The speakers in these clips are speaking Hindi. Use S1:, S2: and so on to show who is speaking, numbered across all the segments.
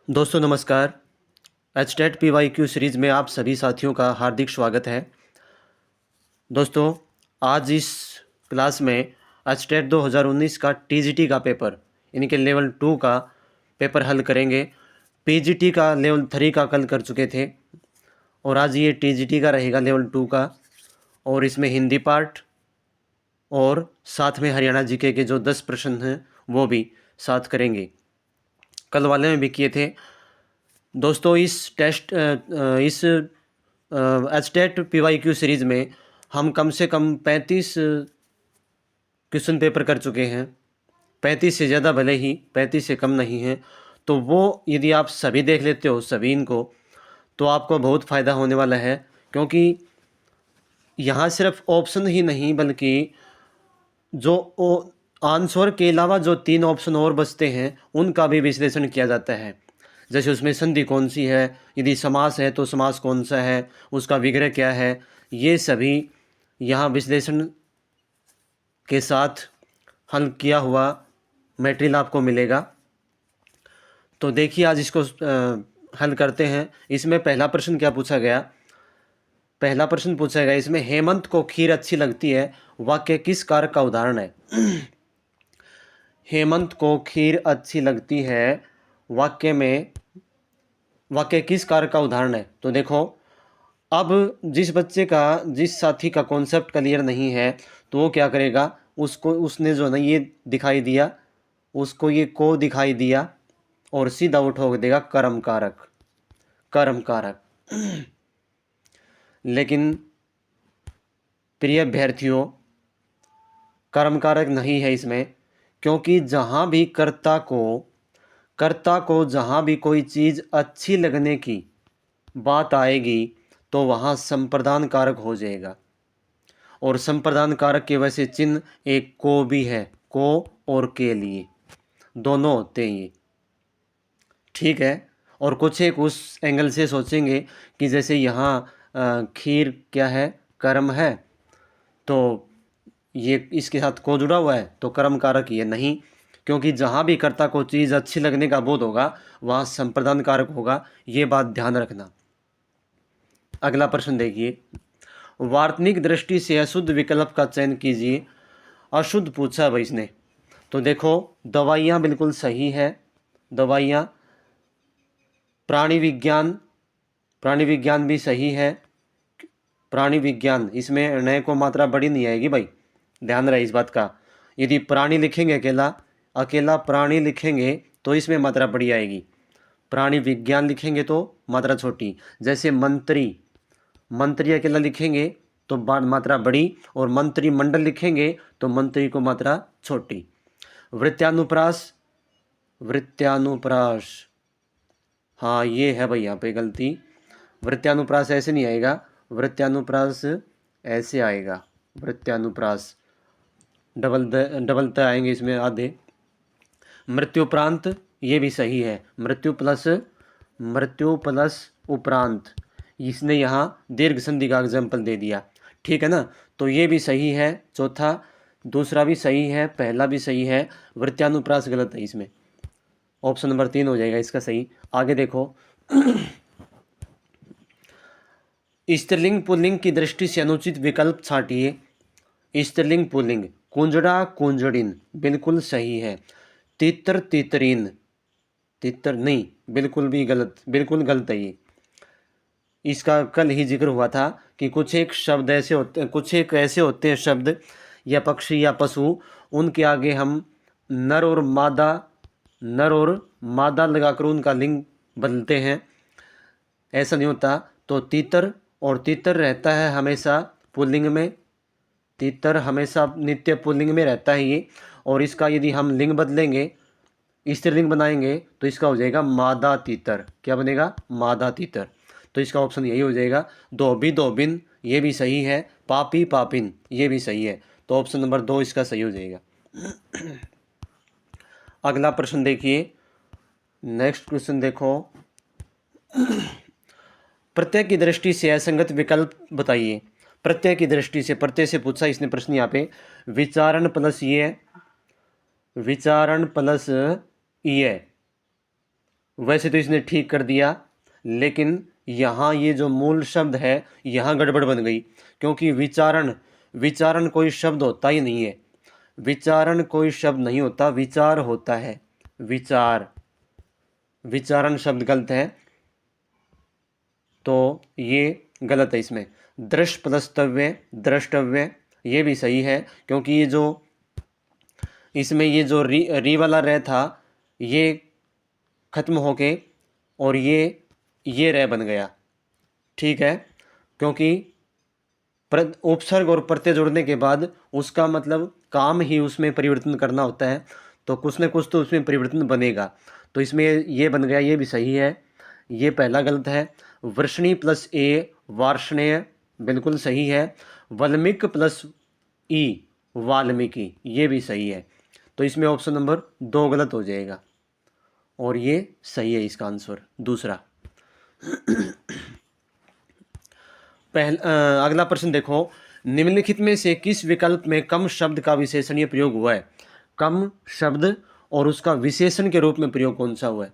S1: दोस्तों नमस्कार। एचटेट PYQ सीरीज़ में आप सभी साथियों का हार्दिक स्वागत है। दोस्तों आज इस क्लास में एचटेट 2019 का TGT का पेपर यानी कि लेवल 2 का पेपर हल करेंगे। PGT का लेवल 3 का कल कर चुके थे और आज ये TGT का रहेगा लेवल 2 का, और इसमें हिंदी पार्ट और साथ में हरियाणा जीके के जो 10 प्रश्न हैं वो भी साथ करेंगे। कल वाले में भी किए थे। दोस्तों इस एचटेट PYQ सीरीज़ में हम कम से कम 35 क्वेश्चन पेपर कर चुके हैं। 35 से ज़्यादा भले ही, 35 से कम नहीं है। तो वो यदि आप सभी देख लेते हो सभी इनको, तो आपको बहुत फ़ायदा होने वाला है, क्योंकि यहाँ सिर्फ ऑप्शन ही नहीं बल्कि जो आंसर के अलावा जो 3 ऑप्शन और बचते हैं उनका भी विश्लेषण किया जाता है। जैसे उसमें संधि कौन सी है, यदि समास है तो समास कौन सा है, उसका विग्रह क्या है, ये सभी यहाँ विश्लेषण के साथ हल किया हुआ मटेरियल आपको मिलेगा। तो देखिए आज इसको हल करते हैं। इसमें पहला प्रश्न क्या पूछा गया? पहला प्रश्न पूछा गया इसमें, हेमंत को खीर अच्छी लगती है, वाक्य किस कारक का उदाहरण है? हेमंत को खीर अच्छी लगती है, वाक्य किस कारक का उदाहरण है? तो देखो, अब जिस साथी का कॉन्सेप्ट क्लियर नहीं है तो वो क्या करेगा, उसने जो ना ये दिखाई दिया, उसको ये को दिखाई दिया और सीधा वो ठोक देगा कर्म कारक। लेकिन प्रिय अभ्यर्थियों, कर्म कारक नहीं है इसमें, क्योंकि जहाँ भी कर्ता को जहाँ भी कोई चीज़ अच्छी लगने की बात आएगी तो वहाँ संप्रदान कारक हो जाएगा। और संप्रदान कारक के वैसे चिन्ह एक को भी है, को और के लिए दोनों होते हैं ये, ठीक है। और कुछ एक उस एंगल से सोचेंगे कि जैसे यहाँ खीर क्या है, कर्म है, तो ये इसके साथ को जुड़ा हुआ है तो कर्म कारक ये नहीं, क्योंकि जहाँ भी कर्ता को चीज़ अच्छी लगने का बोध होगा वहाँ संप्रदान कारक होगा। ये बात ध्यान रखना। अगला प्रश्न देखिए, वार्तनिक दृष्टि से अशुद्ध विकल्प का चयन कीजिए। अशुद्ध पूछा भाई इसने, तो देखो दवाइयाँ बिल्कुल सही है। दवाइयाँ, प्राणी विज्ञान भी सही है। प्राणी विज्ञान, इसमें नए को मात्रा बड़ी नहीं आएगी भाई, ध्यान रहे इस बात का। यदि प्राणी लिखेंगे अकेला प्राणी लिखेंगे तो इसमें मात्रा बड़ी आएगी, प्राणी विज्ञान लिखेंगे तो मात्रा छोटी। जैसे मंत्री अकेला लिखेंगे तो मात्रा बड़ी, और मंत्रिमंडल लिखेंगे तो मंत्री को मात्रा छोटी। वृत्यानुप्रास, हाँ ये है भाई यहाँ पे गलती। वृत्यानुप्रास ऐसे नहीं आएगा, वृत्यानुप्रास ऐसे आएगा। वृत्यानुप्रास डबल त आएंगे इसमें आधे। मृत्युपरांत ये भी सही है, मृत्यु प्लस उपरांत, इसने यहाँ दीर्घ संधि का एग्जाम्पल दे दिया, ठीक है ना। तो ये भी सही है चौथा, दूसरा भी सही है, पहला भी सही है। वृत्यानुप्रास गलत है, इसमें ऑप्शन नंबर 3 हो जाएगा इसका सही। आगे देखो, स्त्रीलिंग पुल्लिंग की दृष्टि से अनुचित विकल्प छांटिए। स्त्रीलिंग पुल्लिंग, कुंजड़ा कुंजड़िन बिल्कुल सही है। तितर तितरीन, तितर नहीं, बिल्कुल गलत है ये। इसका कल ही जिक्र हुआ था कि कुछ एक ऐसे होते हैं शब्द या पक्षी या पशु, उनके आगे हम नर और मादा लगाकर उनका लिंग बदलते हैं, ऐसा नहीं होता। तो तीतर रहता है हमेशा पुल्लिंग में, तीतर हमेशा नित्य पुल्लिंग में रहता है ये। और इसका यदि हम लिंग बदलेंगे, स्त्रीलिंग बनाएंगे तो इसका हो जाएगा मादा तीतर। क्या बनेगा? मादा तीतर। तो इसका ऑप्शन यही हो जाएगा। धोबी धोबिन ये भी सही है, पापी पापिन ये भी सही है। तो ऑप्शन नंबर 2 इसका सही हो जाएगा। अगला प्रश्न देखिए, नेक्स्ट क्वेश्चन देखो, प्रत्यय की दृष्टि से असंगत विकल्प बताइए। प्रत्यय की दृष्टि से, प्रत्यय से पूछा इसने प्रश्न यहाँ पे। विचारण प्लस ये वैसे तो इसने ठीक कर दिया, लेकिन यहाँ ये जो मूल शब्द है यहाँ गड़बड़ बन गई, क्योंकि विचारण, विचारण कोई शब्द होता ही नहीं है। विचारण कोई शब्द नहीं होता, विचार होता है। विचार, विचारण शब्द गलत है, तो ये गलत है। इसमें दृश प्लस तव्य, द्रष्टव्य, ये भी सही है, क्योंकि ये जो इसमें ये जो री वाला रह था ये खत्म होके और ये रह बन गया। ठीक है, क्योंकि उपसर्ग और प्रत्यय जोड़ने के बाद उसका मतलब काम ही उसमें परिवर्तन करना होता है, तो कुछ न कुछ तो उसमें परिवर्तन बनेगा। तो इसमें ये बन गया, ये भी सही है। ये पहला गलत है। वर्षणी प्लस ए, वार्ष्णेय, बिल्कुल सही है। वल्मीक प्लस ई, वाल्मीकि, ये भी सही है। तो इसमें ऑप्शन नंबर 2 गलत हो जाएगा और ये सही है इसका आंसर दूसरा। अगला प्रश्न देखो, निम्नलिखित में से किस विकल्प में कम शब्द का विशेषणीय प्रयोग हुआ है? कम शब्द और उसका विशेषण के रूप में प्रयोग कौन सा हुआ है?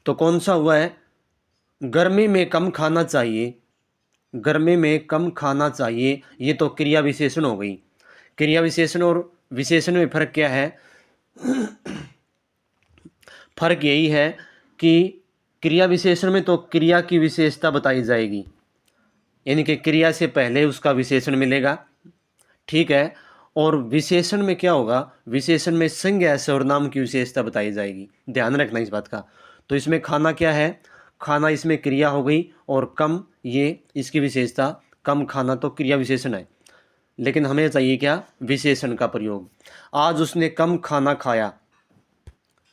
S1: तो कौन सा हुआ है? गर्मी में कम खाना चाहिए, गर्मी में कम खाना चाहिए, ये तो क्रिया विशेषण हो गई। क्रिया विशेषण और विशेषण में फर्क क्या है? फर्क यही है कि क्रिया विशेषण में तो क्रिया की विशेषता बताई जाएगी, यानी कि क्रिया से पहले उसका विशेषण मिलेगा। ठीक है, और विशेषण में क्या होगा? विशेषण में संज्ञा सर्वनाम की विशेषता बताई जाएगी, ध्यान रखना इस बात का। तो इसमें खाना क्या है? खाना इसमें क्रिया हो गई, और कम ये इसकी विशेषता, कम खाना तो क्रिया विशेषण है, लेकिन हमें चाहिए क्या? विशेषण का प्रयोग। आज उसने कम खाना खाया,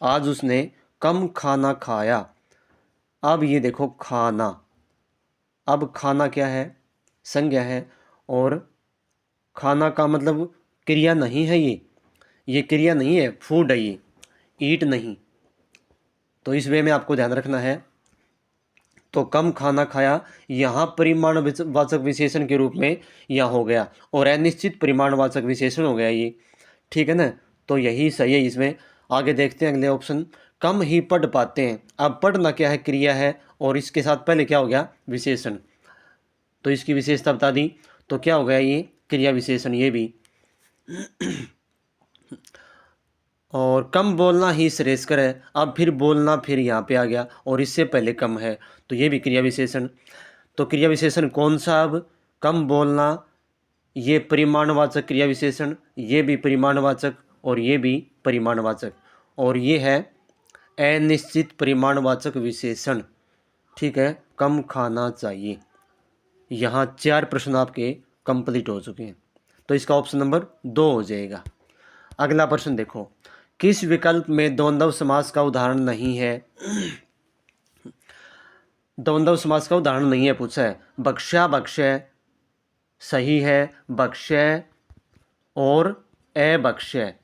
S1: आज उसने कम खाना खाया। अब ये देखो खाना, अब खाना क्या है? संज्ञा है, और खाना का मतलब क्रिया नहीं है, ये क्रिया नहीं है, फूड है ये, ईट नहीं। तो इस वे में आपको ध्यान रखना है। तो कम खाना खाया यहाँ परिमाणवाचक विशेषण के रूप में यहाँ हो गया, और अनिश्चित परिमाणवाचक विशेषण हो गया ये। ठीक है ना, तो यही सही है इसमें। आगे देखते हैं अगले ऑप्शन, कम ही पढ़ पाते हैं। अब पढ़ना क्या है? क्रिया है, और इसके साथ पहले क्या हो गया? विशेषण। तो इसकी विशेषता बता दी, तो क्या हो गया? ये क्रिया विशेषण, ये भी। और कम बोलना ही श्रेयस्कर है, अब फिर बोलना फिर यहाँ पे आ गया, और इससे पहले कम है, तो ये भी क्रिया विशेषण। तो क्रिया विशेषण कौन सा? अब कम बोलना, ये परिमाणवाचक क्रिया विशेषण, ये भी परिमाणवाचक, और ये भी परिमाणवाचक, और ये है अनिश्चित परिमाणवाचक विशेषण। ठीक है, कम खाना चाहिए। यहाँ 4 प्रश्न आपके कंप्लीट हो चुके हैं, तो इसका ऑप्शन नंबर 2 हो जाएगा। अगला प्रश्न देखो, किस विकल्प में द्वंद्व समास का उदाहरण नहीं है? द्वंद्व समास का उदाहरण नहीं है पूछा है। बख्शा, बख्शय सही है, बख्शय और अबख्शय।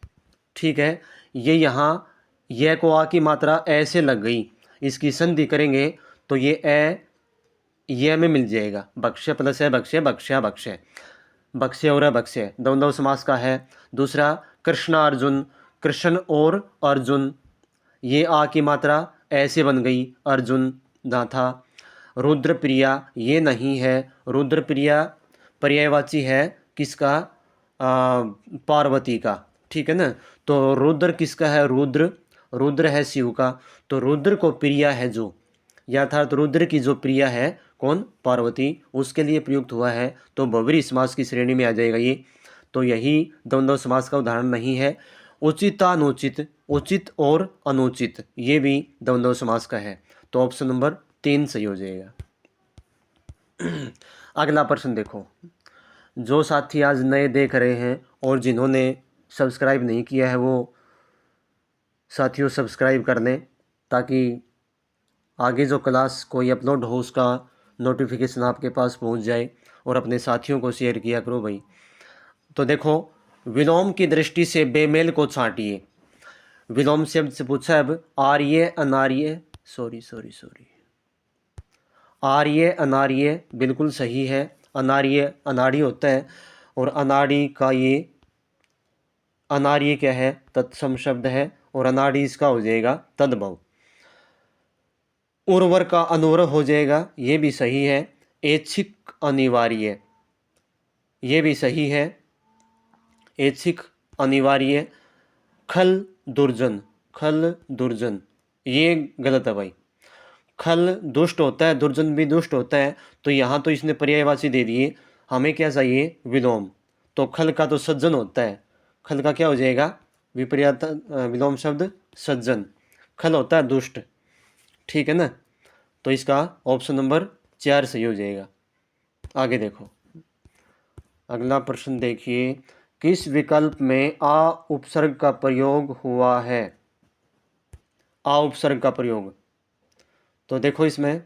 S1: ठीक है, ये यहाँ यह को आ की मात्रा ऐसे लग गई, इसकी संधि करेंगे तो ये में मिल जाएगा, बख्शय प्लस है बख्शय, बख्शा बख्शय, बख्शे और बख्शे द्वंद्व समास का है। दूसरा कृष्णार्जुन, कृष्ण और अर्जुन, ये आ की मात्रा ऐसे बन गई, अर्जुन ना था। रुद्रप्रिया, ये नहीं है, रुद्रप्रिया पर्यायवाची है किसका? पार्वती का। ठीक है ना, तो रुद्र किसका है? रुद्र, रुद्र है शिव का, तो रुद्र को प्रिया है जो, यथार्थ रुद्र की जो प्रिया है कौन? पार्वती, उसके लिए प्रयुक्त हुआ है, तो बहुव्रीहि समास की श्रेणी में आ जाएगा ये। तो यही द्वंद्व समास का उदाहरण नहीं है। उचितानुचित, उचित और अनुचित, ये भी द्वंद्व समास का है, तो ऑप्शन नंबर 3 सही हो जाएगा। अगला प्रश्न देखो, जो साथी आज नए देख रहे हैं और जिन्होंने सब्सक्राइब नहीं किया है वो साथियों सब्सक्राइब कर लें, ताकि आगे जो क्लास कोई अपलोड हो उसका नोटिफिकेशन आपके पास पहुंच जाए, और अपने साथियों को शेयर किया करो भाई। तो देखो, विलोम की दृष्टि से बेमेल को छांटिए। विलोम शब्द से पूछा है अब, आर्य अनार्य, सॉरी आर्य अनार्य बिल्कुल सही है। अनार्य अनाड़ी होता है, और अनाड़ी का ये अनार्य क्या है? तत्सम शब्द है, और अनाड़ी इसका हो जाएगा तद्भव। उर्वर का अनुवर हो जाएगा, ये भी सही है। ऐच्छिक अनिवार्य, ये भी सही है, ऐच्छिक अनिवार्य। खल दुर्जन, खल दुर्जन, ये गलत है भाई। खल दुष्ट होता है, दुर्जन भी दुष्ट होता है, तो यहाँ तो इसने पर्यायवाची दे दिए, हमें क्या चाहिए, विलोम। तो खल का तो सज्जन होता है, खल का क्या हो जाएगा, विपर्यात विलोम शब्द सज्जन। खल होता है दुष्ट, ठीक है ना। तो इसका ऑप्शन नंबर 4 सही हो जाएगा। आगे देखो, अगला प्रश्न देखिए, किस विकल्प में आ उपसर्ग का प्रयोग हुआ है। आ उपसर्ग का प्रयोग, तो देखो इसमें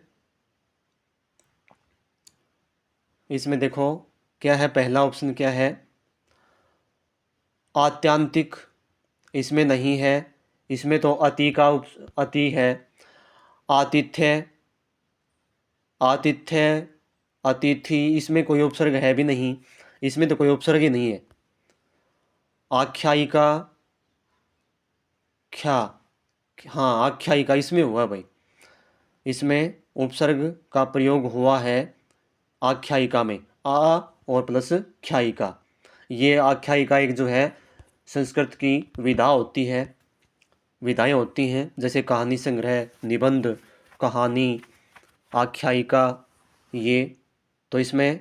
S1: देखो क्या है, पहला ऑप्शन क्या है, आत्यांतिक, इसमें नहीं है। इसमें तो अति का अति है। आतिथ्य, आतिथ्य, अतिथि, इसमें कोई उपसर्ग है भी नहीं, इसमें तो कोई उपसर्ग ही नहीं है। आख्यायिका, ख्या, हाँ आख्यायिका इसमें हुआ भाई, इसमें उपसर्ग का प्रयोग हुआ है आख्यायिका में, आ और प्लस ख्यायिका। ये आख्यायिका एक जो है संस्कृत की विधा होती है, विधाएं होती हैं, जैसे कहानी संग्रह, निबंध, कहानी, आख्यायिका, ये। तो इसमें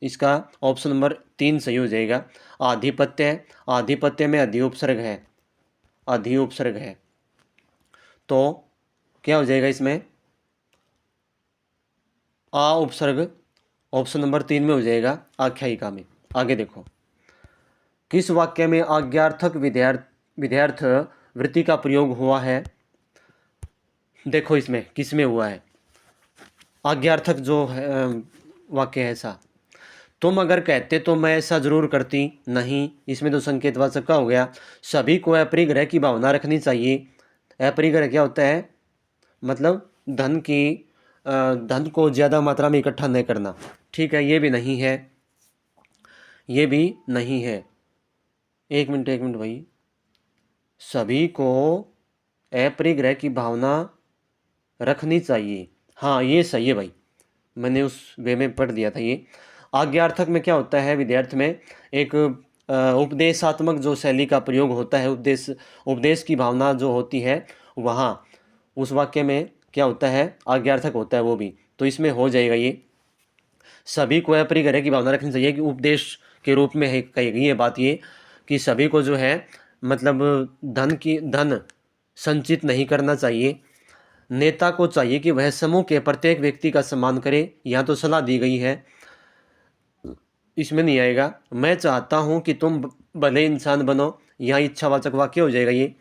S1: इसका ऑप्शन नंबर 3 सही हो जाएगा। आधिपत्य, आधिपत्य में अधि उपसर्ग है, अधि उपसर्ग है, तो क्या हो जाएगा इसमें, आ उपसर्ग ऑप्शन नंबर 3 में हो जाएगा, आख्यायिका में। आगे देखो, किस वाक्य में आज्ञार्थक विधेयर्थ वृत्ति का प्रयोग हुआ है। देखो इसमें किस में हुआ है, आज्ञार्थक जो है वाक्य है ऐसा, तुम अगर कहते तो मैं ऐसा जरूर करती, नहीं, इसमें तो संकेतवाचक का हो गया। सभी को अपरिग्रह की भावना रखनी चाहिए। अपरिग्रह क्या होता है, मतलब धन को ज़्यादा मात्रा में इकट्ठा नहीं करना, ठीक है, ये भी नहीं है, ये भी नहीं है। एक मिनट भाई, सभी को अपरिग्रह की भावना रखनी चाहिए, हाँ ये सही है भाई, मैंने उस वे में पढ़ दिया था ये। आज्ञार्थक में क्या होता है, विद्यार्थ में एक उपदेशात्मक जो शैली का प्रयोग होता है, उपदेश की भावना जो होती है, वहाँ उस वाक्य में क्या होता है, आज्ञार्थक होता है वो भी, तो इसमें हो जाएगा ये। सभी को अपरिग्रह की भावना रखनी चाहिए कि उपदेश के रूप में है कही गई ये बात, ये कि सभी को जो है मतलब धन संचित नहीं करना चाहिए। नेता को चाहिए कि वह समूह के प्रत्येक व्यक्ति का सम्मान करे, यहाँ तो सलाह दी गई है, इसमें नहीं आएगा। मैं चाहता हूँ कि तुम भले इंसान बनो, यहाँ इच्छावाचक वाक्य हो जाएगा ये,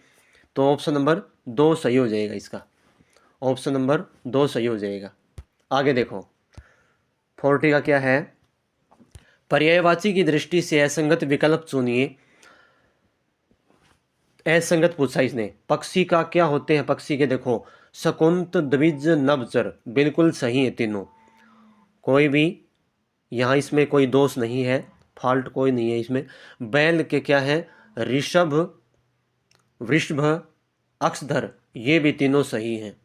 S1: तो ऑप्शन नंबर 2 सही हो जाएगा इसका, ऑप्शन नंबर 2 सही हो जाएगा। आगे देखो, 40 का क्या है, पर्यायवाची की दृष्टि से असंगत विकल्प चुनिए। असंगत पूछा इसने, पक्षी का क्या होते हैं, पक्षी के देखो, शकुंत, द्विज, नभचर, बिल्कुल सही है तीनों, कोई भी यहाँ इसमें कोई दोष नहीं है, फॉल्ट कोई नहीं है इसमें। बैल के क्या है, ऋषभ, वृषभ, अक्षधर, ये भी तीनों सही हैं,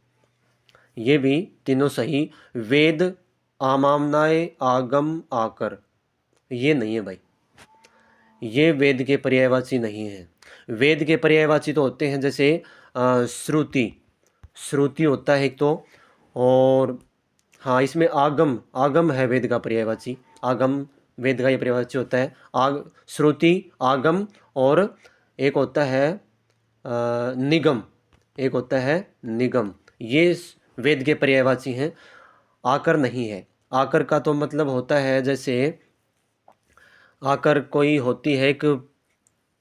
S1: ये भी तीनों सही। वेद, आमामनाय, आगम, आकर, ये नहीं है भाई, ये वेद के पर्यायवाची नहीं है। वेद के पर्यायवाची तो होते हैं जैसे श्रुति, श्रुति होता है एक तो, और हाँ इसमें आगम, आगम है वेद का पर्यायवाची, आगम वेद का ये पर्यायवाची होता है। श्रुति, आगम, और एक होता है निगम, एक होता है निगम, ये वेद के पर्यायवाची हैं। आकर नहीं है, आकर का तो मतलब होता है जैसे आकर कोई होती है एक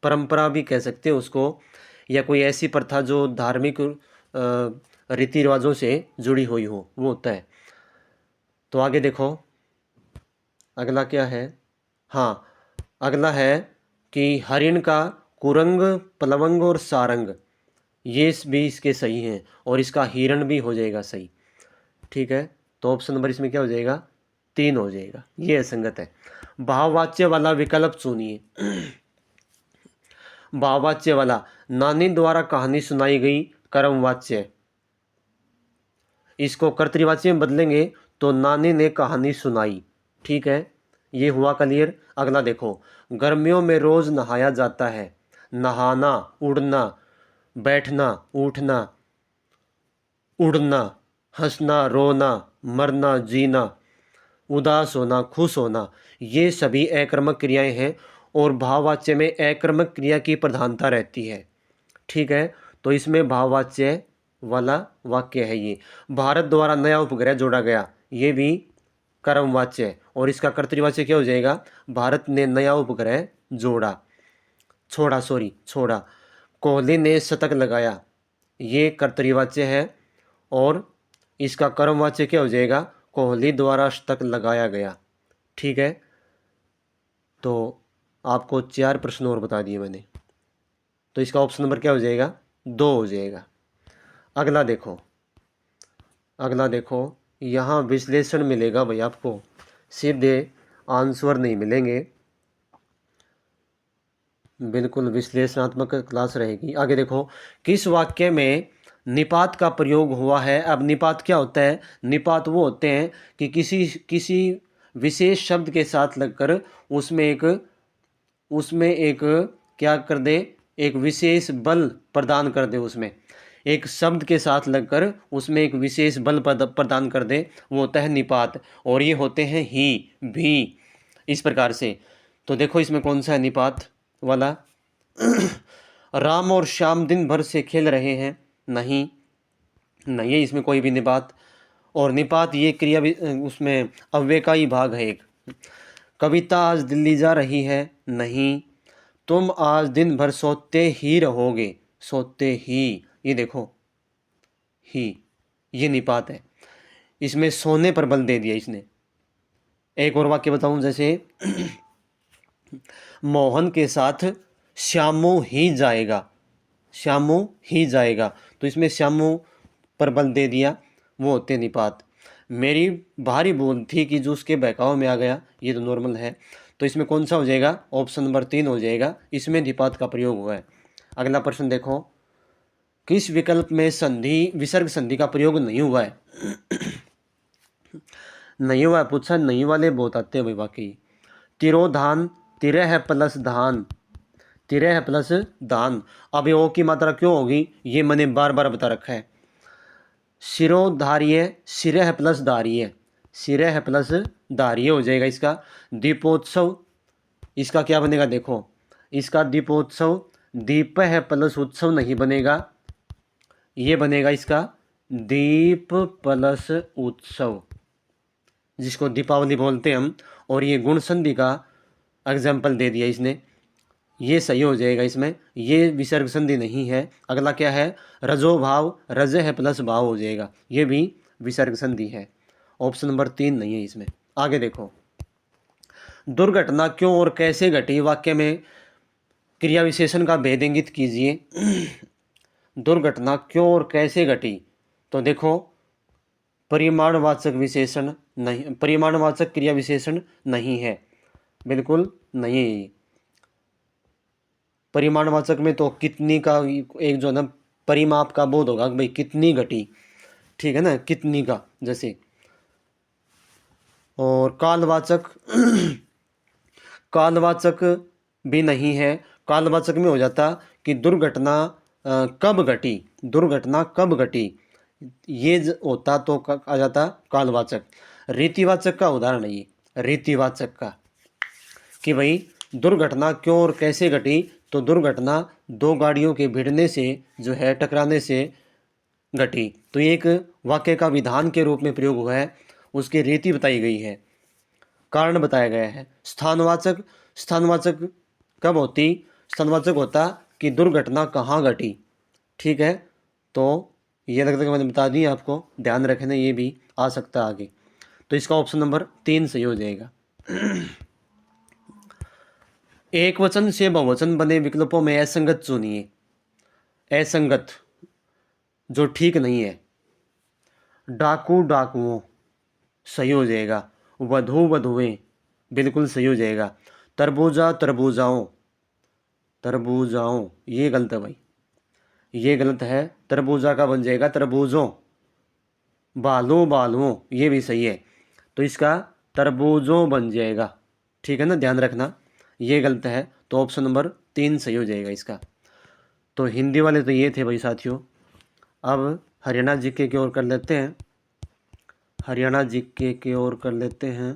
S1: परंपरा भी कह सकते हो उसको, या कोई ऐसी प्रथा जो धार्मिक रीति रिवाजों से जुड़ी हुई हो, वो होता है। तो आगे देखो, अगला क्या है, हाँ अगला है कि हरिण का कुरंग, प्लवंग और सारंग, ये भी इसके सही हैं, और इसका हिरण भी हो जाएगा सही, ठीक है। तो ऑप्शन नंबर इसमें क्या हो जाएगा, 3 हो जाएगा, ये असंगत है। भाववाच्य वाला विकल्प चुनिए। भाववाच्य वाला, नानी द्वारा कहानी सुनाई गई, कर्मवाच्य। इसको कर्तृवाच्य में बदलेंगे तो नानी ने कहानी सुनाई। ठीक है, ये हुआ क्लियर। अगला देखो, गर्मियों में रोज नहाया जाता है। नहाना, उड़ना, बैठना, उठना, उड़ना, हंसना, रोना, मरना, जीना, उदास होना, खुश होना, ये सभी अकर्मक क्रियाएं हैं और भाववाच्य में अकर्मक क्रिया की प्रधानता रहती है। ठीक है, तो इसमें भाववाच्य वाला वाक्य है ये। भारत द्वारा नया उपग्रह जोड़ा गया, ये भी कर्मवाच्य है और इसका कर्तृवाच्य क्या हो जाएगा? भारत ने नया उपग्रह जोड़ा, छोड़ा। कोहली ने शतक लगाया, ये कर्तृवाच्य है और इसका कर्मवाच्य क्या हो जाएगा? कोहली द्वारा शतक लगाया गया। ठीक है, तो आपको 4 प्रश्न और बता दिए मैंने, तो इसका ऑप्शन नंबर क्या हो जाएगा? 2 हो जाएगा। अगला देखो, यहाँ विश्लेषण मिलेगा भाई आपको, सीधे आंसर नहीं मिलेंगे, बिल्कुल विश्लेषणात्मक क्लास रहेगी। आगे देखो, किस वाक्य में निपात का प्रयोग हुआ है? अब निपात क्या होता है? निपात वो होते हैं कि किसी विशेष शब्द के साथ लगकर उसमें एक क्या कर दे, एक विशेष बल प्रदान कर दे, उसमें एक शब्द के साथ लगकर उसमें एक विशेष बल प्रदान कर दे, वो होता है निपात। और ये होते हैं ही, भी, इस प्रकार से। तो देखो इसमें कौन सा है निपात वाला? राम और श्याम दिन भर से खेल रहे हैं, नहीं है इसमें कोई भी निपात। और निपात ये क्रिया भी उसमें अव्यय का ही भाग है एक। कविता आज दिल्ली जा रही है, नहीं। तुम आज दिन भर सोते ही रहोगे, सोते ही, ये देखो ही, ये निपात है, इसमें सोने पर बल दे दिया इसने। एक और वाक्य बताऊं, जैसे मोहन के साथ श्यामू ही जाएगा, श्यामू ही जाएगा, तो इसमें श्यामू पर बल दे दिया, वो होते निपात। मेरी भारी भूल थी कि जो उसके बहकाव में आ गया, ये तो नॉर्मल है, तो इसमें कौन सा हो जाएगा? ऑप्शन नंबर 3 हो जाएगा, इसमें निपात का प्रयोग हुआ है। अगला प्रश्न देखो, किस विकल्प में संधि विसर्ग संधि का प्रयोग नहीं हुआ है? नहीं हुआ है, पूछा नहीं वाले बहुत आते हैं भाई वाकई। तिरोधान, तिरह प्लस धान, तिरह प्लस दान। अब ये ओ की मात्रा क्यों होगी, ये मैंने बार बार बता रखा है। शिरोधार्य, सिरह प्लस दार्य, सिरह प्लस दार्य हो जाएगा इसका। दीपोत्सव, इसका क्या बनेगा? देखो इसका दीपोत्सव, दीप है प्लस उत्सव नहीं बनेगा, ये बनेगा इसका दीप प्लस उत्सव, जिसको दीपावली बोलते हैं हम। और ये गुण संधि का एग्जाम्पल दे दिया इसने, ये सही हो जाएगा इसमें, ये विसर्ग संधि नहीं है। अगला क्या है? रजो भाव, रज है प्लस भाव हो जाएगा, ये भी विसर्ग संधि है। ऑप्शन नंबर 3 नहीं है इसमें। आगे देखो, दुर्घटना क्यों और कैसे घटी, वाक्य में क्रिया विशेषण का भेद इंगित कीजिए। दुर्घटना क्यों और कैसे घटी, तो देखो परिमाणवाचक विशेषण नहीं, परिमाणवाचक क्रिया विशेषण नहीं है, बिल्कुल नहीं है ये। परिमाणवाचक में तो कितनी का एक जो है ना परिमाप का बोध होगा कि भाई कितनी घटी, ठीक है ना, कितनी का जैसे। और कालवाचक कालवाचक भी नहीं है, कालवाचक में हो जाता कि दुर्घटना कब घटी, दुर्घटना कब घटी, ये होता तो आ जाता कालवाचक। रीतिवाचक का उदाहरण है ये, रीतिवाचक का, कि भाई दुर्घटना क्यों और कैसे घटी, तो दुर्घटना 2 गाड़ियों के भिड़ने से जो है, टकराने से घटी, तो ये एक वाक्य का विधान के रूप में प्रयोग हुआ है, उसकी रीति बताई गई है, कारण बताया गया है। स्थानवाचक, स्थानवाचक कब होती, स्थानवाचक होता कि दुर्घटना कहाँ घटी, ठीक है। तो ये लगता है मैंने बता दी आपको, ध्यान रखना, ये भी आ सकता है आगे, तो इसका ऑप्शन नंबर 3 सही हो जाएगा। एक वचन से बहुवचन बने विकल्पों में असंगत चुनिए, असंगत जो ठीक नहीं है। डाकू डाकुओं सही हो जाएगा, वधू वधुएं बिल्कुल सही हो जाएगा, तरबूजा तरबूजाओं तरबूजाओं, ये गलत है भाई, ये गलत है। तरबूजा का बन जाएगा तरबूजों। बालू बालुओं, ये भी सही है। तो इसका तरबूजों बन जाएगा, ठीक है ना, ध्यान रखना। ये गलत है, तो ऑप्शन नंबर 3 सही हो जाएगा इसका। तो हिंदी वाले तो ये थे भाई साथियों। अब हरियाणा जीके की ओर कर लेते हैं, हरियाणा जीके की ओर कर लेते हैं।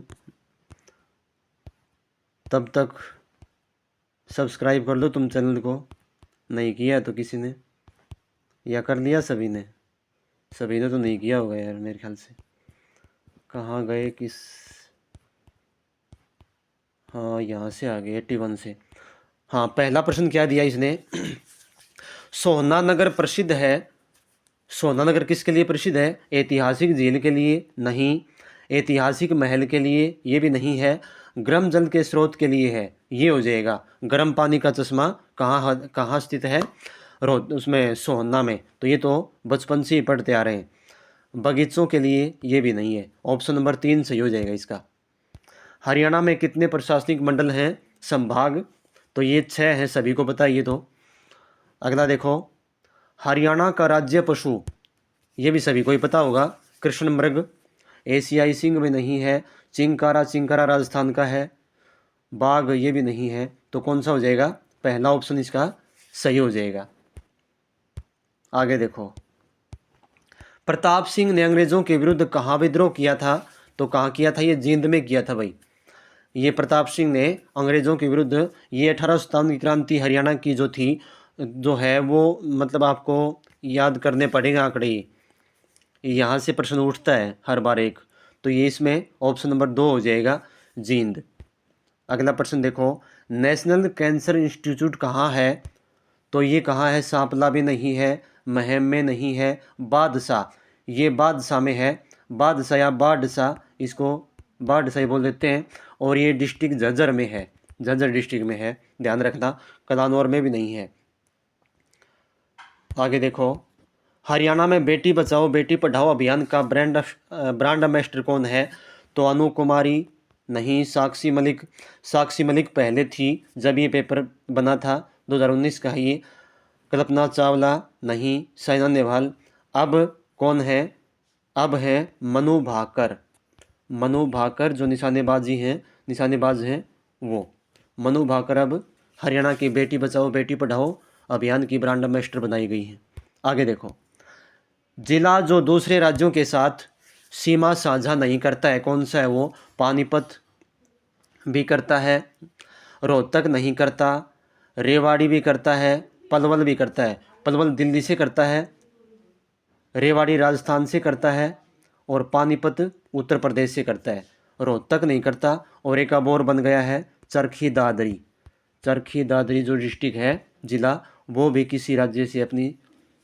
S1: तब तक सब्सक्राइब कर लो तुम चैनल को, नहीं किया तो किसी ने, या कर लिया सभी ने? सभी ने तो नहीं किया होगा यार मेरे ख्याल से। कहाँ गए किस, हाँ यहाँ से आ गए 81 से। हाँ, पहला प्रश्न क्या दिया इसने? सोहना नगर प्रसिद्ध है। सोहना नगर किसके लिए प्रसिद्ध है? ऐतिहासिक झील के लिए? नहीं। ऐतिहासिक महल के लिए? ये भी नहीं है। गर्म जल के स्रोत के लिए है? ये हो जाएगा। गर्म पानी का चश्मा कहाँ स्थित है? उसमें सोहना में। तो ये तो बचपन से ही पढ़ते आ रहे हैं। बगीचों के लिए? ये भी नहीं है। ऑप्शन नंबर 3 सही हो जाएगा इसका। हरियाणा में कितने प्रशासनिक मंडल हैं? संभाग? तो ये 6 हैं, सभी को पता है ये तो। अगला देखो, हरियाणा का राज्य पशु? ये भी सभी को ही पता होगा, कृष्ण मृग। एशियाई सिंह में नहीं है। चिंकारा, चिंकारा राजस्थान का है। बाघ, ये भी नहीं है। तो कौन सा हो जाएगा? पहला ऑप्शन इसका सही हो जाएगा। आगे देखो, प्रताप सिंह ने अंग्रेजों के विरुद्ध कहाँ विद्रोह किया था? तो कहाँ किया था? ये जींद में किया था भाई। ये प्रताप सिंह ने अंग्रेजों के विरुद्ध, ये 1857 की क्रांति हरियाणा की जो थी, जो है वो मतलब आपको याद करने पड़ेगा आंकड़े। यहाँ से प्रश्न उठता है हर बार एक। तो ये इसमें ऑप्शन नंबर 2 हो जाएगा, जींद। अगला प्रश्न देखो, नेशनल कैंसर इंस्टीट्यूट कहाँ है? तो ये कहाँ है? सांपला भी नहीं है, महम में नहीं है, बादशाह, ये बादशाह में है। बादशाह या बादशाह, इसको बादशाह बोल देते हैं। और ये डिस्ट्रिक्ट झज्जर में है, झज्जर डिस्ट्रिक्ट में है, ध्यान रखना। कलानौर में भी नहीं है। आगे देखो, हरियाणा में बेटी बचाओ बेटी पढ़ाओ अभियान का ब्रांड एम्बेसडर कौन है? तो अनु कुमारी नहीं। साक्षी मलिक, साक्षी मलिक पहले थी जब ये पेपर बना था, 2019 का है ये। कल्पना चावला नहीं। साइना नेहवाल। अब कौन है? अब है मनु भाकर। मनु भाकर जो निशानेबाज हैं वो। मनु भाकर अब हरियाणा की बेटी बचाओ बेटी पढ़ाओ अभियान की ब्रांड एम्बेसडर बनाई गई है। आगे देखो, जिला जो दूसरे राज्यों के साथ सीमा साझा नहीं करता है, कौन सा है वो? पानीपत भी करता है, रोहतक नहीं करता, रेवाड़ी भी करता है, पलवल भी करता है। पलवल दिल्ली से करता है, रेवाड़ी राजस्थान से करता है, और पानीपत उत्तर प्रदेश से करता है। रोहतक नहीं करता। और एक अब और बन गया है चरखी दादरी। चरखी दादरी जो डिस्ट्रिक्ट है, जिला, वो भी किसी राज्य से अपनी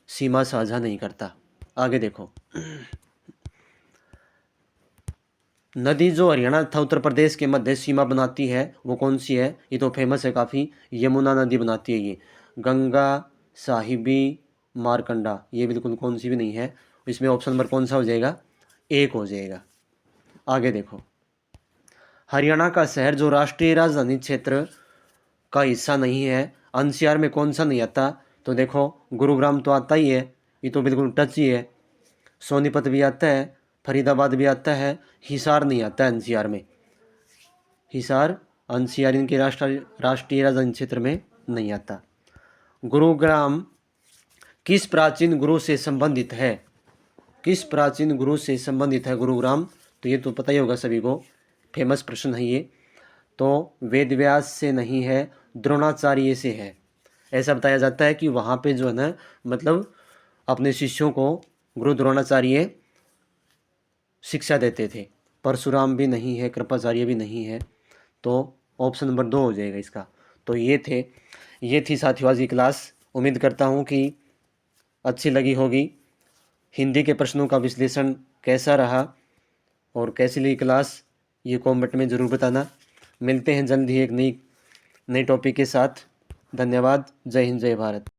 S1: सीमा साझा नहीं करता। आगे देखो, नदी जो हरियाणा तथा उत्तर प्रदेश के मध्य सीमा बनाती है वो कौन सी है? ये तो फेमस है काफ़ी, यमुना नदी बनाती है ये। गंगा, साहिबी, मारकंडा, ये बिल्कुल कौन सी भी नहीं है। इसमें ऑप्शन नंबर कौन सा हो जाएगा? 1 हो जाएगा। आगे देखो, हरियाणा का शहर जो राष्ट्रीय राजधानी क्षेत्र का हिस्सा नहीं है, एनसीआर में कौन सा नहीं आता? तो देखो, गुरुग्राम तो आता ही है, ये तो बिल्कुल टच ही है। सोनीपत भी आता है, फरीदाबाद भी आता है, हिसार नहीं आता एनसीआर में। हिसार एनसीआर इनके राष्ट्रीय राजधानी क्षेत्र में नहीं आता। गुरुग्राम किस प्राचीन गुरु से संबंधित है? किस प्राचीन गुरु से संबंधित है गुरुग्राम? तो ये तो पता ही होगा सभी को, फेमस प्रश्न है ये। तो वेदव्यास से नहीं है, द्रोणाचार्य से है। ऐसा बताया जाता है कि वहाँ पे जो है ना, मतलब अपने शिष्यों को गुरु द्रोणाचार्य शिक्षा देते थे। परशुराम भी नहीं है, कृपाचार्य भी नहीं है। तो ऑप्शन नंबर 2 हो जाएगा इसका। तो ये थी साथियों आज की क्लास। उम्मीद करता हूँ कि अच्छी लगी होगी। हिंदी के प्रश्नों का विश्लेषण कैसा रहा और कैसी लगी क्लास, ये कमेंट में ज़रूर बताना। मिलते हैं जल्द ही एक नई टॉपिक के साथ। धन्यवाद। जय हिंद, जय भारत।